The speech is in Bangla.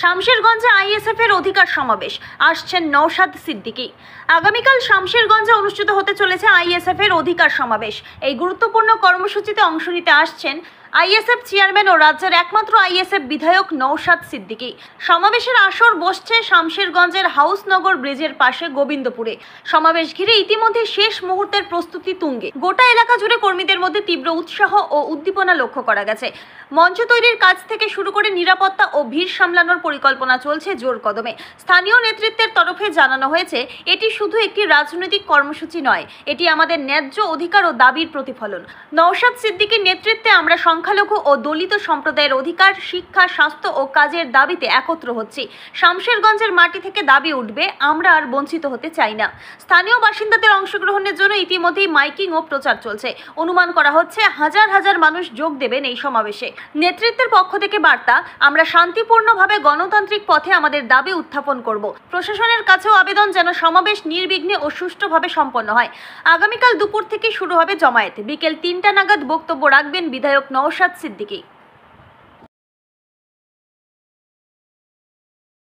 শামশেরগঞ্জে আইএসএফ এর অধিকার সমাবেশ, আসছেন নওশাদ সিদ্দিকী। আগামীকাল শামশেরগঞ্জে অনুষ্ঠিত হতে চলেছে আইএসএফ এর অধিকার সমাবেশ। এই গুরুত্বপূর্ণ কর্মসূচিতে অংশ নিতে আসছেন আইএসএফ চেয়ারম্যান ও রাজ্যের একমাত্র আইএসএফ বিধায়ক নওশাদ সিদ্দিকী। সমাবেশের আসর বসছে শামশেরগঞ্জের হাউসনগর ব্রিজের পাশে গোবিন্দপুরে। সমাবেশ ঘিরে ইতিমধ্যে শেষ মুহূর্তের প্রস্তুতি তুঙ্গে। গোটা এলাকা জুড়ে কর্মীদের মধ্যে তীব্র উৎসাহ ও উদ্দীপনা লক্ষ্য করা গেছে। মঞ্চ তৈরির কাজ থেকে শুরু করে নিরাপত্তা ও ভিড় সামলানোর পরিকল্পনা চলছে জোর কদমে। স্থানীয় নেতৃত্বের তরফে জানানো হয়েছে, এটি শুধু একটি রাজনৈতিক কর্মসূচি নয়, এটি আমাদের ন্যায্য অধিকার ও দাবির প্রতিফলন। নওশাদ সিদ্দিকীর নেতৃত্বে আমরা সংখ্যালঘু ও দলিত সম্প্রদায়ের অধিকার, শিক্ষা, স্বাস্থ্য ও কাজের দাবিতে একত্র হচ্ছি। শামশেরগঞ্জের মাটি থেকে দাবি উঠবে, আমরা আর বঞ্চিত হতে চাই না। স্থানীয় বাসিন্দাদের অংশগ্রহণের জন্য ইতিমধ্যেই মাইকিং ও প্রচার চলছে। অনুমান করা হচ্ছে হাজার হাজার মানুষ যোগ দেবেন এই সমাবেশে। নেতৃত্বের পক্ষ থেকে বার্তা, আমরা শান্তিপূর্ণভাবে গণতান্ত্রিক পথে আমাদের দাবি উত্থাপন করব। প্রশাসনের কাছেও আবেদন যেন সমাবেশ নির্বিঘ্নে ও সুষ্ঠুভাবে সম্পন্ন হয়। আগামীকাল দুপুর থেকে শুরু হবে জমায়েত। বিকেল ৩টা নাগাদ বক্তব্য রাখবেন বিধায়ক নওশাদ সিদ্দিকী।